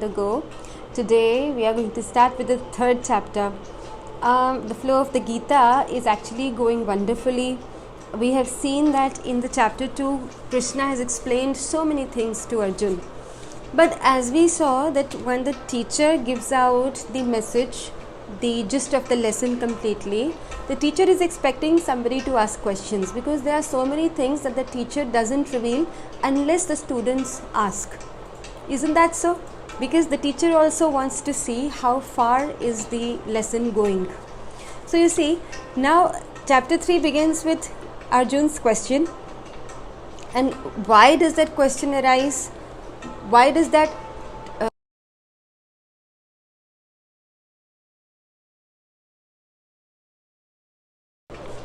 the go. Today we are going to start with the third chapter. The flow of the Gita is actually going wonderfully. We have seen that in the chapter 2, Krishna has explained so many things to Arjun. But as we saw that when the teacher gives out the message, the gist of the lesson completely, the teacher is expecting somebody to ask questions because there are so many things that the teacher doesn't reveal unless the students ask. Isn't that so? Because the teacher also wants to see how far is the lesson going. So you see, now chapter 3 begins with Arjun's question. And why does that question arise? Why does that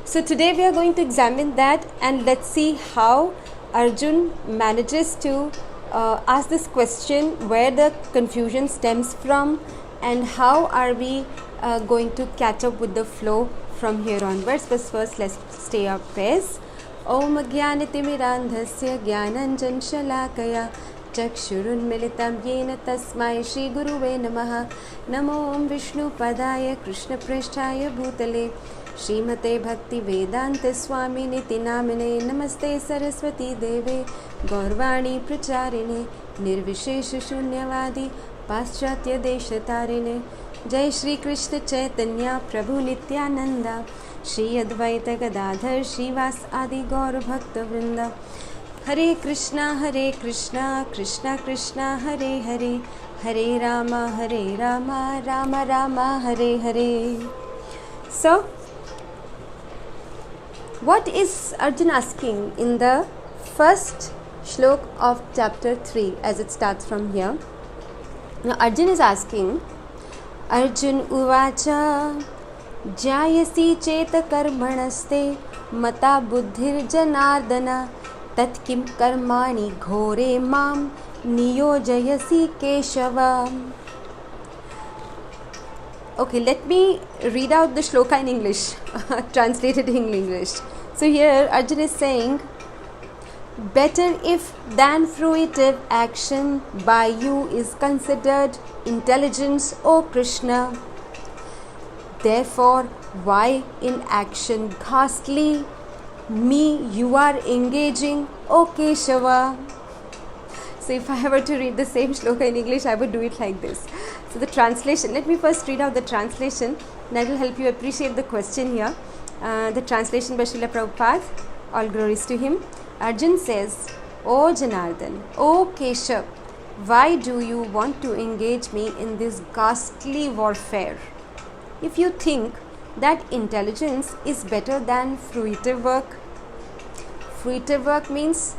So today we are going to examine that, and let's see how Arjun manages to ask this question, where the confusion stems from, and how are we going to catch up with the flow from here onwards. But first let's stay our prayers. Om Jnanatimirandhasya Jnananjan Shalakaya Chakshurunmilitam Yena Tasmai Shri Guruve Namaha. Namo Om Vishnu Padaya Krishna Prishthaya Bhutale Srimate Bhakti Vedanta Swami Niti Namine Namaste Saraswati Deve Gaurvani Pracharine Nirvishesha Shunyavadi Paschatya Deshatarine Jai Shri Krishna Chaitanya Prabhu Nityananda Shri Advaita Gadadhar Shivas Adi Gaur Bhakta Vrinda Hare Krishna Krishna Krishna Hare Hare Hare Rama Rama Rama Hare Hare. So what is Arjun asking in the first shlok of chapter 3 as it starts from here? Now Arjun is asking, Arjun uvacha jayasi cheta karmanaste mata buddhir janardana tat kim karmani ghore mam niyojayasi keshava. Okay, let me read out the shloka in English, translated in English. So here Arjun is saying, better if than fruitive action by you is considered intelligence, O Krishna. Therefore, why in action ghastly me you are engaging, O Keshava? So if I were to read the same shloka in English, I would do it like this. So the translation, let me first read out the translation, that will help you appreciate the question here. The translation by Srila Prabhupada, all glories to him. Arjun says, O Janardhan, O Keshav, why do you want to engage me in this ghastly warfare? If you think that intelligence is better than fruitive work means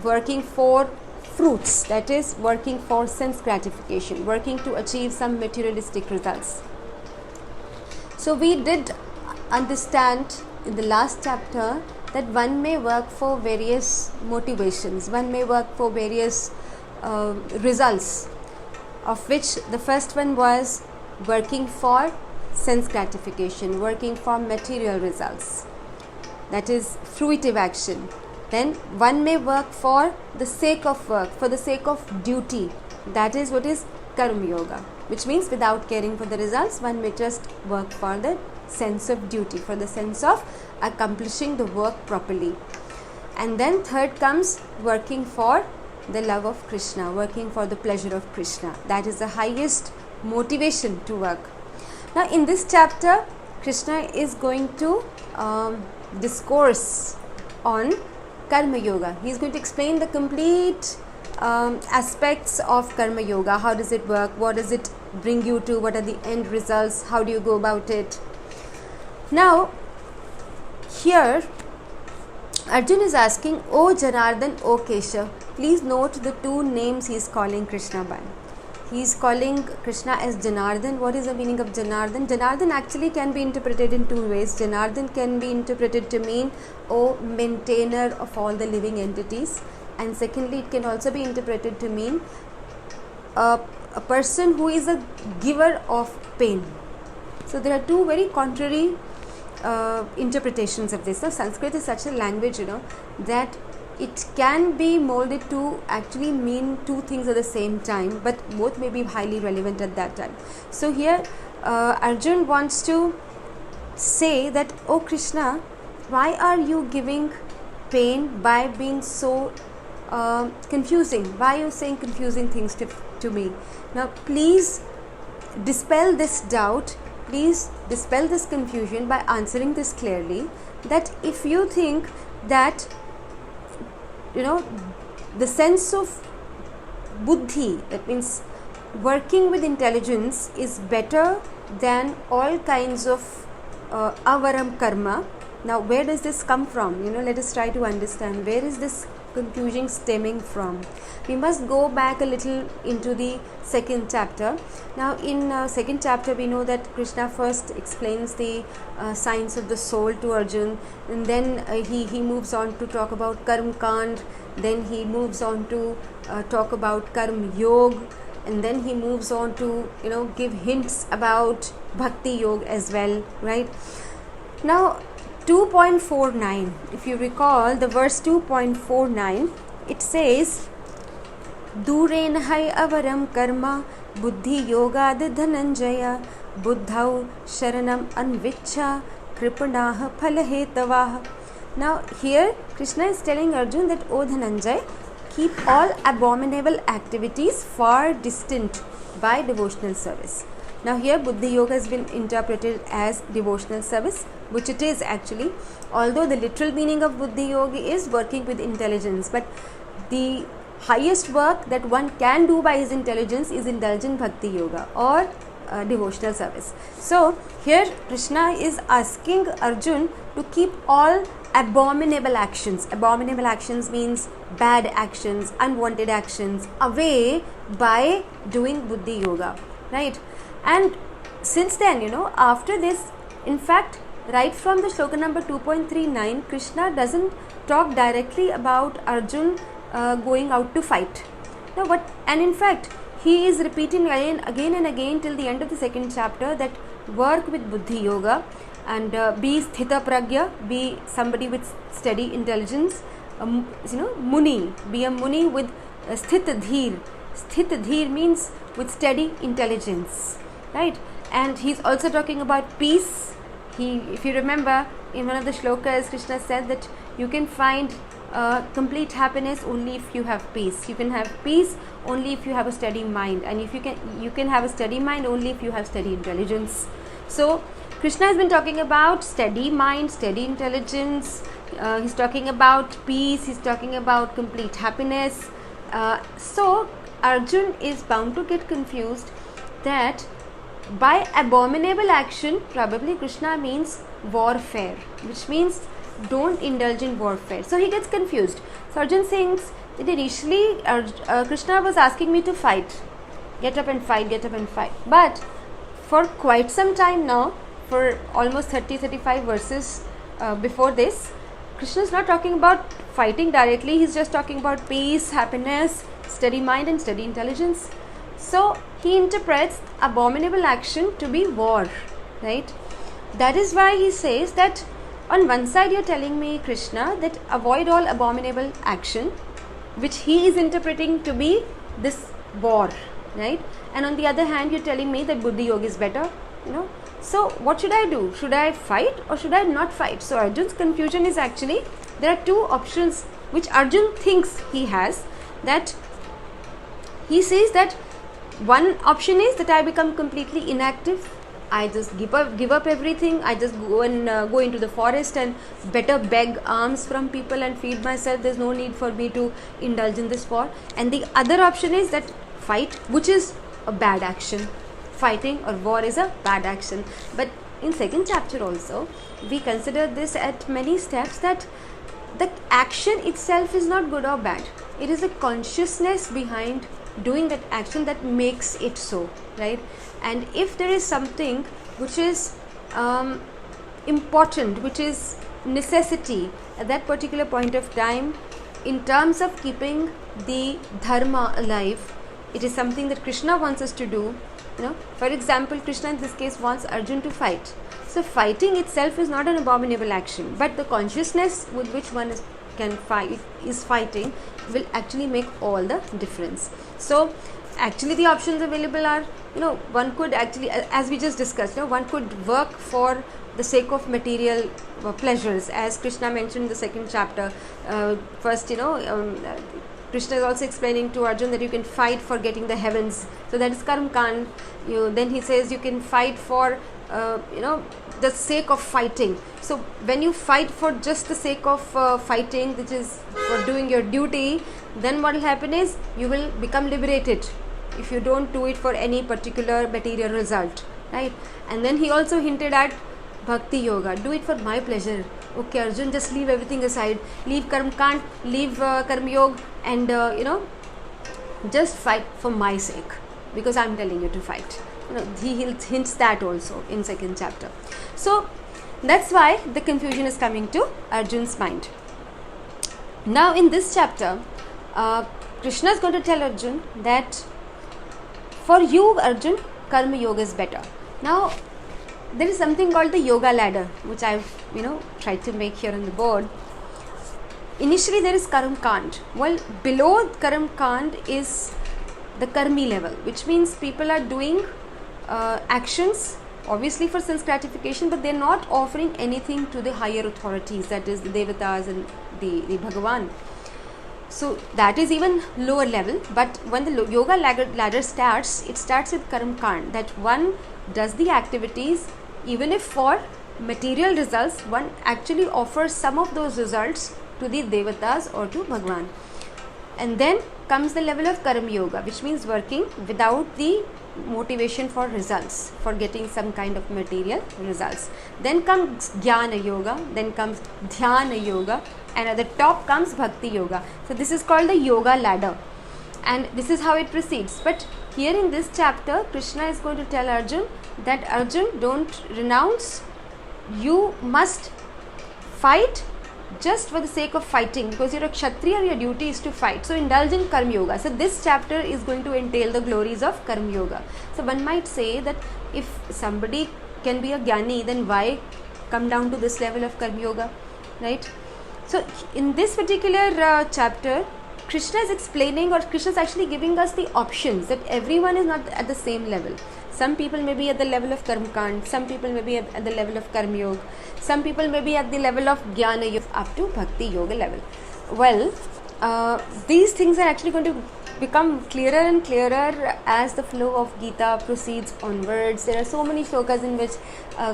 working for fruits, that is working for sense gratification, working to achieve some materialistic results. So we did understand in the last chapter that one may work for various motivations, one may work for various results, of which the first one was working for sense gratification, working for material results, that is fruitive action. Then one may work for the sake of work, for the sake of duty, that is what is karma yoga, which means without caring for the results, one may just work for the sense of duty, for the sense of accomplishing the work properly. And then third comes working for the love of Krishna, working for the pleasure of Krishna. That is the highest motivation to work. Now in this chapter, Krishna is going to discourse on Karma Yoga. He is going to explain the complete aspects of Karma Yoga. How does it work? What does it bring you to? What are the end results? How do you go about it? Now, here Arjun is asking, O Janardhan, O Keshav. Please note the two names he is calling Krishna by. He is calling Krishna as Janardhan. What is the meaning of Janardhan? Janardhan actually can be interpreted in two ways. Janardhan can be interpreted to mean, O maintainer of all the living entities. And secondly, it can also be interpreted to mean a person who is a giver of pain. So there are two very contrary interpretations of this. Now Sanskrit is such a language, that it can be molded to actually mean two things at the same time, but both may be highly relevant at that time. So here Arjun wants to say that, oh Krishna, why are you giving pain by being so confusing? Why are you saying confusing things to me? Now please dispel this doubt, please dispel this confusion by answering this clearly, that if you think that the sense of buddhi, that means working with intelligence, is better than all kinds of avaram karma. Now where does this come from? Let us try to understand where is this confusion stemming from. We must go back a little into the second chapter. Now in second chapter we know that Krishna first explains the science of the soul to Arjun, and then he moves on to talk about karm kand, then he moves on to talk about karm yog, and then he moves on to give hints about bhakti yoga as well, right? Now 2.49, if you recall the verse 2.49, it says Duren hai avaram karma buddhi yogad dhananjaya buddhau sharanam anvicha kripanah phalahetavah. Now here Krishna is telling Arjun that, O Dhananjay, keep all abominable activities far distant by devotional service. Now here Buddhi Yoga has been interpreted as devotional service, which it is actually, although the literal meaning of Buddhi Yoga is working with intelligence, but the highest work that one can do by his intelligence is indulgent Bhakti Yoga or devotional service. So here Krishna is asking Arjun to keep all abominable actions. Abominable actions means bad actions, unwanted actions, away by doing Buddhi Yoga, right? And since then, after this, in fact, right from the shloka number 2.39, Krishna doesn't talk directly about Arjun going out to fight. Now and in fact, he is repeating again and again till the end of the second chapter that work with Buddhi Yoga and be sthita pragya, be somebody with steady intelligence, muni, be a muni with sthita dhir. Sthita dhir means with steady intelligence, right? And he's also talking about peace. If you remember, in one of the shlokas, Krishna said that you can find complete happiness only if you have peace. You can have peace only if you have a steady mind, and if you can have a steady mind only if you have steady intelligence. So Krishna has been talking about steady mind, steady intelligence. He's talking about peace. He's talking about complete happiness. So Arjun is bound to get confused that by abominable action, probably Krishna means warfare, which means don't indulge in warfare. So he gets confused. So Arjun thinks that initially Krishna was asking me to fight, get up and fight, get up and fight. But for quite some time now, for almost 30-35 verses before this, Krishna is not talking about fighting directly. He's just talking about peace, happiness, steady mind and steady intelligence. So he interprets abominable action to be war, right? That is why he says that on one side you're telling me, Krishna, that avoid all abominable action, which he is interpreting to be this war, right? And on the other hand, you're telling me that Buddhi Yoga is better, So what should I do? Should I fight or should I not fight? So Arjun's confusion is actually, there are two options which Arjun thinks he has. That he says that one option is that I become completely inactive. I just give up everything. I just go and go into the forest and better beg alms from people and feed myself. There's no need for me to indulge in this war. And the other option is that fight, which is a bad action. Fighting or war is a bad action. But in second chapter also, we consider this at many steps, that the action itself is not good or bad. It is a consciousness behind doing that action that makes it so, right? And if there is something which is important, which is necessity at that particular point of time, in terms of keeping the dharma alive, it is something that Krishna wants us to do. For example, Krishna in this case wants Arjun to fight. So fighting itself is not an abominable action, but the consciousness with which one is can fight, is fighting, will actually make all the difference. So actually the options available are, one could actually, as we just discussed, one could work for the sake of material pleasures, as Krishna mentioned in the second chapter. First, Krishna is also explaining to Arjun that you can fight for getting the heavens, so that is karma kand. Then he says you can fight for the sake of fighting. So when you fight for just the sake of fighting, which is for doing your duty, then what will happen is you will become liberated if you don't do it for any particular material result, right? And then he also hinted at bhakti yoga, do it for my pleasure. Okay, Arjun, just leave everything aside, leave karma kand, leave karma yoga, and just fight for my sake, because I'm telling you to fight. He hints that also in second chapter. So that's why the confusion is coming to Arjun's mind. Now in this chapter, Krishna is going to tell Arjun that for you, Arjun, karma yoga is better. Now there is something called the yoga ladder, which I've tried to make here on the board. Initially there is karma kand. Well, below karma kand is the karmi level, which means people are doing actions obviously for sense gratification, but they're not offering anything to the higher authorities, that is the devatas and the Bhagavan. So that is even lower level. But when the yoga ladder starts, it starts with karma kand, that one does the activities even if for material results, one actually offers some of those results to the devatas or to Bhagavan. And then comes the level of karma yoga, which means working without the motivation for results, for getting some kind of material results. Then comes jnana yoga, then comes dhyana yoga, and at the top comes bhakti yoga. So this is called the yoga ladder, and this is how it proceeds. But here in this chapter, Krishna is going to tell Arjun that Arjun, don't renounce, you must fight just for the sake of fighting, because you're a kshatriya, your duty is to fight. So indulge in karma yoga. So this chapter is going to entail the glories of karma yoga. So one might say that if somebody can be a jnani, then why come down to this level of karma yoga, right? So in this particular chapter, Krishna is explaining, or Krishna is actually giving us the options, that everyone is not at the same level. Some people may be at the level of karma kand, some people may be at the level of karma yoga, some people may be at the level of jnana yoga, up to bhakti yoga level. Well, these things are actually going to become clearer and clearer as the flow of Gita proceeds onwards. There are so many shlokas in which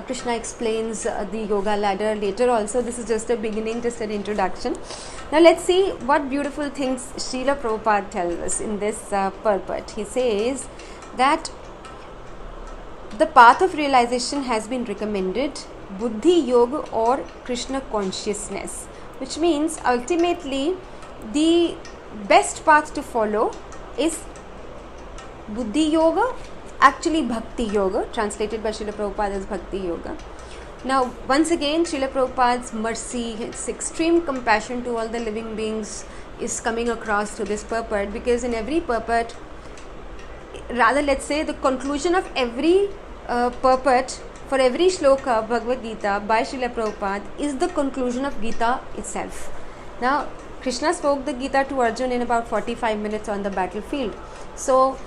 Krishna explains the yoga ladder later also. This is just a beginning, just an introduction. Now let's see what beautiful things Srila Prabhupada tells us in this purport. He says that the path of realization has been recommended, Buddhi Yoga or Krishna consciousness, which means ultimately the best path to follow is Buddhi Yoga, actually Bhakti Yoga, translated by Srila Prabhupada as Bhakti Yoga. Now once again, Srila Prabhupada's mercy, his extreme compassion to all the living beings is coming across to this purport, because in every purport, rather let's say the conclusion of every purport for every shloka of Bhagavad Gita by Srila Prabhupada is the conclusion of Gita itself. Now Krishna spoke the Gita to Arjun in about 45 minutes on the battlefield. So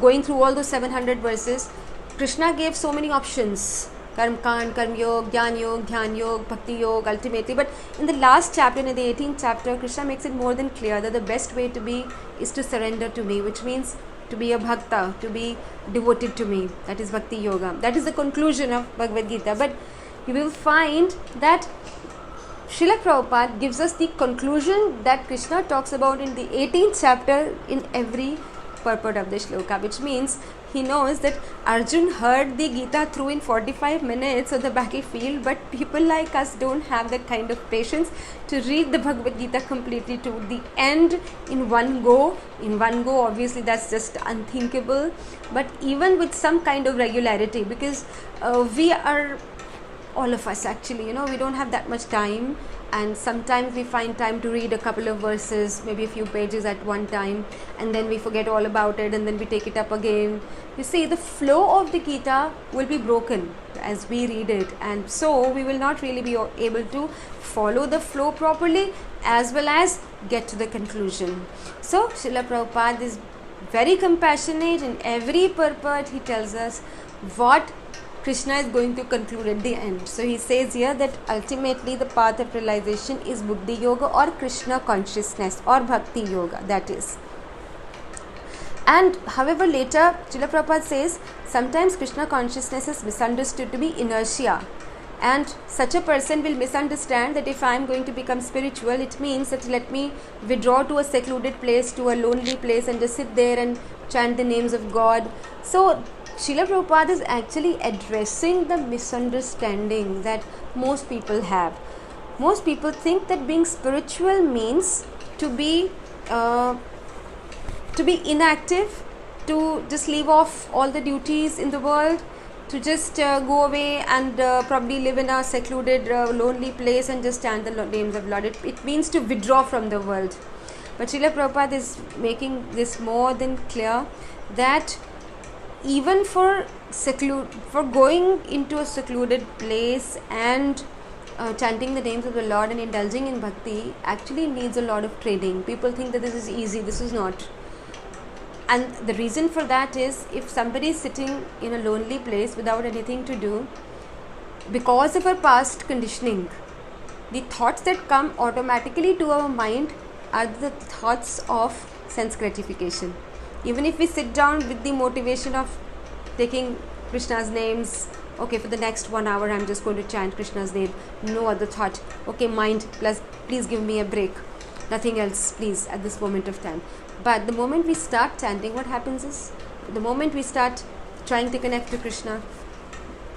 going through all those 700 verses, Krishna gave so many options: karma kand, karma yoga, jnana yoga, dhyan yoga, bhakti yoga, ultimately. But in the last chapter, in the 18th chapter, Krishna makes it more than clear that the best way to be is to surrender to me, which means to be a bhakta, to be devoted to me. That is bhakti yoga. That is the conclusion of Bhagavad Gita. But you will find that Srila Prabhupada gives us the conclusion that Krishna talks about in the 18th chapter in every purport of the shloka, which means he knows that Arjun heard the Gita through in 45 minutes on the battlefield, but people like us don't have that kind of patience to read the Bhagavad Gita completely to the end in one go. In one go, obviously that's just unthinkable, but even with some kind of regularity, because we are, all of us actually, we don't have that much time, and sometimes we find time to read a couple of verses, maybe a few pages at one time, and then we forget all about it, and then we take it up again. You see, the flow of the Gita will be broken as we read it, and so we will not really be able to follow the flow properly as well as get to the conclusion. So Srila Prabhupada is very compassionate. In every purport he tells us what Krishna is going to conclude at the end. So he says here that ultimately the path of realization is Buddhi Yoga or Krishna consciousness or Bhakti Yoga, that is. And however, later Srila Prabhupada says sometimes Krishna consciousness is misunderstood to be inertia, and such a person will misunderstand that if I am going to become spiritual, it means that let me withdraw to a secluded place, to a lonely place, and just sit there and chant the names of God. So Srila Prabhupada is actually addressing the misunderstanding that most people have. Most people think that being spiritual means to be inactive, to just leave off all the duties in the world, to just go away and probably live in a secluded, lonely place and just chant the names of Lord. It means to withdraw from the world. But Srila Prabhupada is making this more than clear that even for going into a secluded place and chanting the names of the Lord and indulging in bhakti actually needs a lot of training. People think that this is easy. This is not. And the reason for that is, if somebody is sitting in a lonely place without anything to do, because of our past conditioning, the thoughts that come automatically to our mind are the thoughts of sense gratification. Even if we sit down with the motivation of taking Krishna's names, okay, for the next 1 hour I'm just going to chant Krishna's name, no other thought, okay, mind, please give me a break, nothing else please at this moment of time. But the moment we start chanting, what happens is, the moment we start trying to connect to Krishna,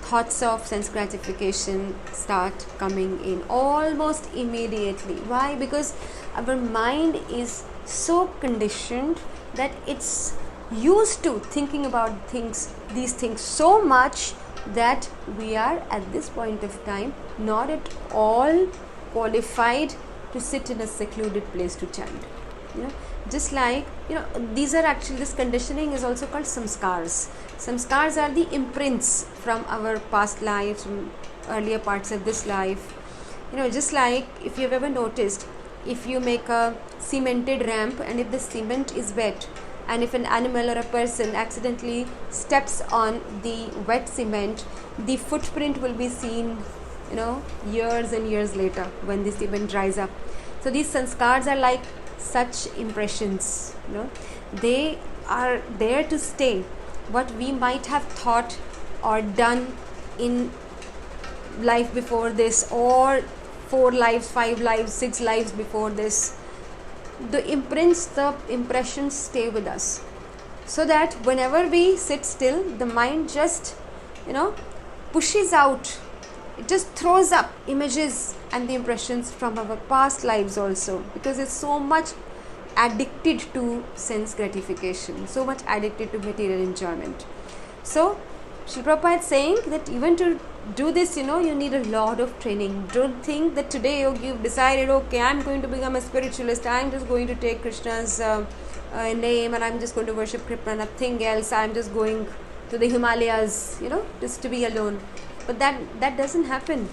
thoughts of sense gratification start coming in almost immediately. Why? Because our mind is so conditioned that it's used to thinking about these things so much that we are at this point of time not at all qualified to sit in a secluded place to chant. Just like, these are actually, this conditioning is also called samskars. Samskars are the imprints from our past lives, from earlier parts of this life. Just like, if you've ever noticed, if you make a cemented ramp and if the cement is wet, and if an animal or a person accidentally steps on the wet cement, the footprint will be seen, years and years later when the cement dries up. So these sanskars are like such impressions, they are there to stay. What we might have thought or done in life before this, or 4 lives, 5 lives, 6 lives before this, the imprints, the impressions stay with us, so that whenever we sit still, the mind just pushes out, it just throws up images and the impressions from our past lives also, because it's so much addicted to sense gratification, so much addicted to material enjoyment. So Srila Prabhupada is saying that even to do this, you need a lot of training. Don't think that today you've decided, okay, I'm going to become a spiritualist, I'm just going to take Krishna's name and I'm just going to worship Krishna, nothing else, I'm just going to the Himalayas, just to be alone. But that doesn't happen.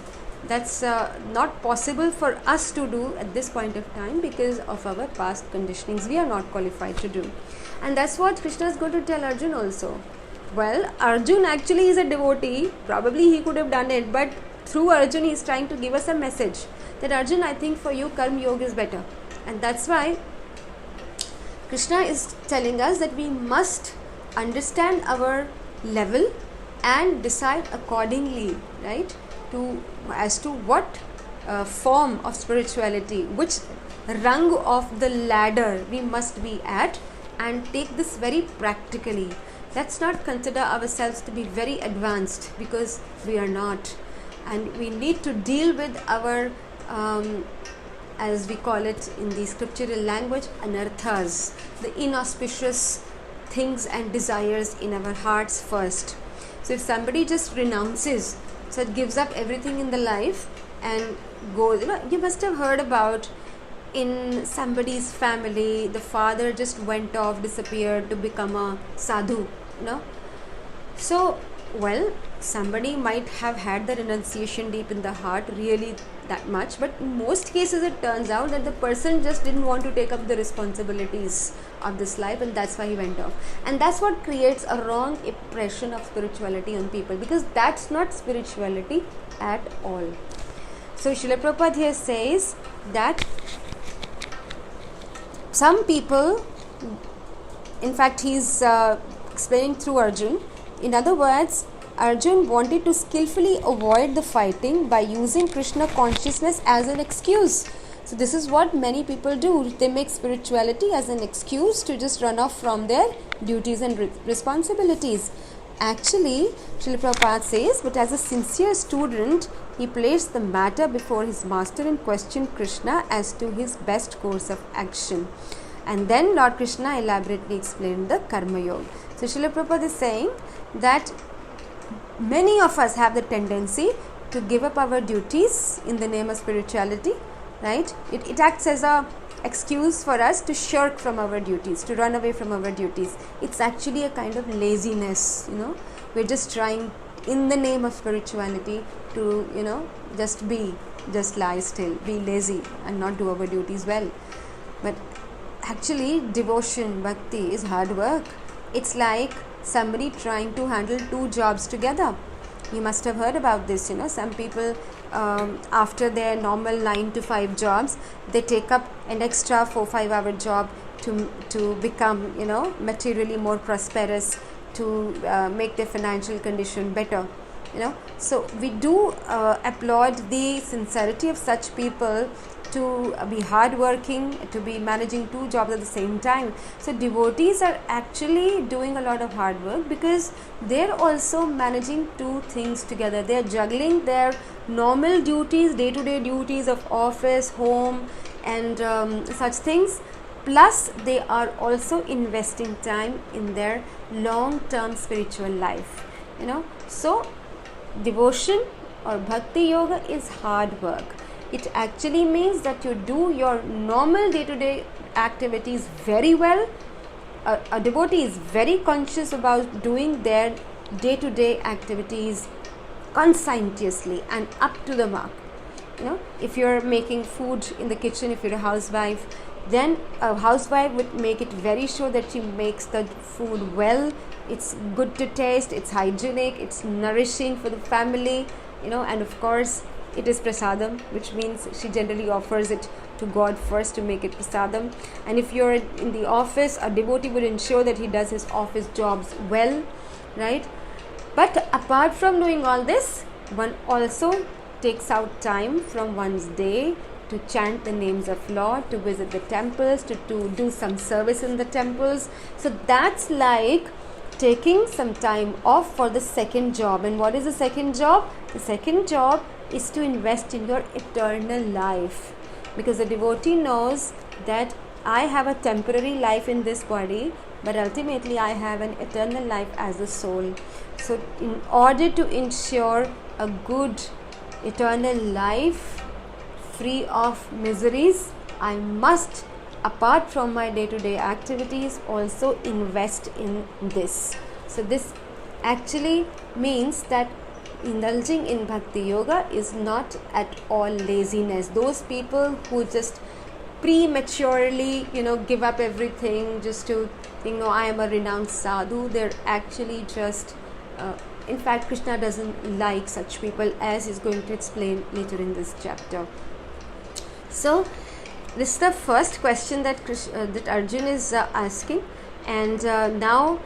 That's not possible for us to do at this point of time because of our past conditionings. We are not qualified to do. And that's what Krishna is going to tell Arjun also. Well, Arjun actually is a devotee. Probably he could have done it, but through Arjun he is trying to give us a message that Arjun, I think for you Karma Yoga is better. And that's why Krishna is telling us that we must understand our level and decide accordingly, right? As to what form of spirituality, which rung of the ladder we must be at, and take this very practically. Let's not consider ourselves to be very advanced, because we are not, and we need to deal with our as we call it in the scriptural language, anarthas, the inauspicious things and desires in our hearts first. So if somebody just renounces, so it gives up everything in the life and goes, you must have heard about in somebody's family, the father just went off, disappeared to become a sadhu, So Well, somebody might have had the renunciation deep in the heart, really that much, but in most cases it turns out that the person just didn't want to take up the responsibilities of this life, and that's why he went off. And that's what creates a wrong impression of spirituality on people, because that's not spirituality at all. So Srila Prabhupada here says that some people, in fact he's explaining through Arjun. In other words, Arjun wanted to skillfully avoid the fighting by using Krishna consciousness as an excuse. So this is what many people do. They make spirituality as an excuse to just run off from their duties and responsibilities. Actually, Srila Prabhupada says, but as a sincere student, he placed the matter before his master and questioned Krishna as to his best course of action. And then Lord Krishna elaborately explained the Karma Yoga. So Srila Prabhupada is saying that many of us have the tendency to give up our duties in the name of spirituality, right? It acts as a excuse for us to shirk from our duties, to run away from our duties. It's actually a kind of laziness, We're just trying in the name of spirituality to, just lie still, be lazy and not do our duties well. But actually devotion, bhakti is hard work. It's like somebody trying to handle two jobs together. You must have heard about this, some people after their normal 9 to 5 jobs, they take up an extra 4-5 hour job to become, materially more prosperous, to make their financial condition better, So we do applaud the sincerity of such people to be hardworking, to be managing two jobs at the same time. So devotees are actually doing a lot of hard work because they're also managing two things together. They're juggling their normal duties, day-to-day duties of office, home and such things, plus they are also investing time in their long-term spiritual life, So devotion or bhakti yoga is hard work. It actually means that you do your normal day-to-day activities very well. A devotee is very conscious about doing their day-to-day activities conscientiously and up to the mark. If you're making food in the kitchen, if you're a housewife, then a housewife would make it very sure that she makes the food well. It's good to taste, it's hygienic, it's nourishing for the family, and of course it is prasadam, which means she generally offers it to God first to make it prasadam. And if you're in the office, a devotee would ensure that he does his office jobs well, right? But apart from doing all this, one also takes out time from one's day to chant the names of Lord, to visit the temples, to do some service in the temples. So that's like taking some time off for the second job. And what is the second job? The second job is to invest in your eternal life, because the devotee knows that I have a temporary life in this body, but ultimately I have an eternal life as a soul. So in order to ensure a good eternal life free of miseries, I must, apart from my day-to-day activities, also invest in this. So this actually means that indulging in bhakti yoga is not at all laziness. Those people who just prematurely give up everything just to think, I am a renounced sadhu, they're actually just in fact Krishna doesn't like such people, as he's going to explain later in this chapter. So this is the first question that that Arjun is asking, and now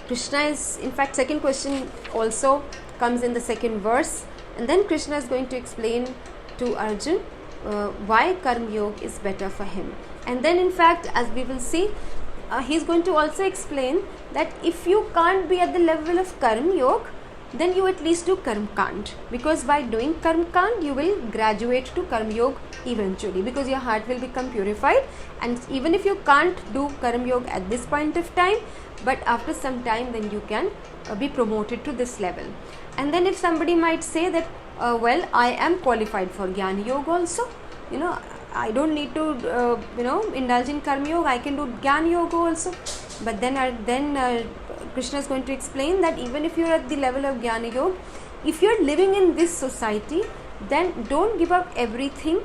Krishna is, in fact, second question also comes in the second verse, and then Krishna is going to explain to Arjun why Karma Yoga is better for him. And then in fact, as we will see, he's going to also explain that if you can't be at the level of Karma Yoga, then you at least do Karma Kand, because by doing Karma Kand you will graduate to Karma Yoga eventually, because your heart will become purified. And even if you can't do Karma Yoga at this point of time, but after some time then you can be promoted to this level. And then if somebody might say that well, I am qualified for Jnana Yoga also, I don't need to indulge in Karma Yoga, I can do Jnana Yoga also. But then Krishna is going to explain that even if you're at the level of Jnana Yoga, if you're living in this society, then don't give up everything.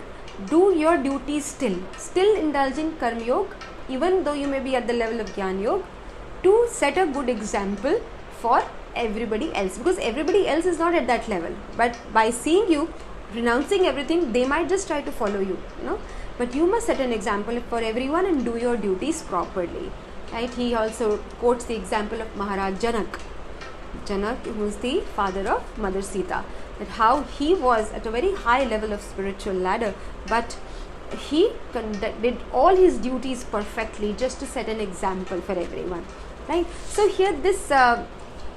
Do your duties still indulge in Karma Yoga, even though you may be at the level of Jnana Yoga, to set a good example for everybody else, because everybody else is not at that level, but by seeing you renouncing everything, they might just try to follow you, but you must set an example for everyone and do your duties properly, right? He also quotes the example of Maharaj Janak, who is the father of Mother Sita, that how he was at a very high level of spiritual ladder, but he did all his duties perfectly just to set an example for everyone, right? So here this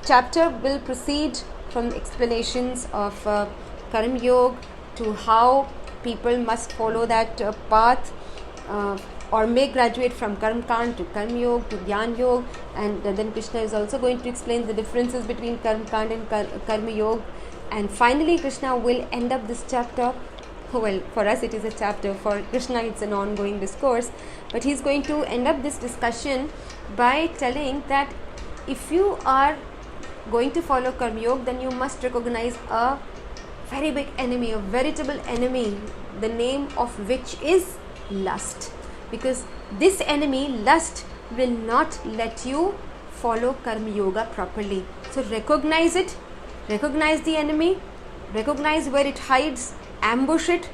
chapter will proceed from explanations of Karma Yoga to how people must follow that path, or may graduate from Karma Kand to Karma Yoga to Jnana Yoga, and then Krishna is also going to explain the differences between Karma Kand and Karma Yoga, and finally Krishna will end up this chapter. Well, for us it is a chapter, for Krishna it's an ongoing discourse, but he's going to end up this discussion by telling that if you are going to follow Karma Yoga, then you must recognize a very big enemy, a veritable enemy, the name of which is lust, because this enemy, lust, will not let you follow Karma Yoga properly. So recognize it, recognize the enemy, recognize where it hides, ambush it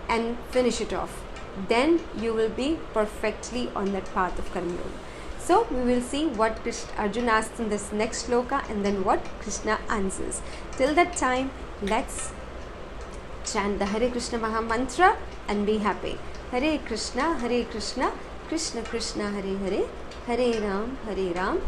and finish it off. Then you will be perfectly on that path of Karma Yoga. So we will see what Arjuna asks in this next shloka and then what Krishna answers. Till that time, let's chant the Hare Krishna Maha Mantra and be happy. Hare Krishna, Krishna Krishna, Hare Hare, Hare Ram,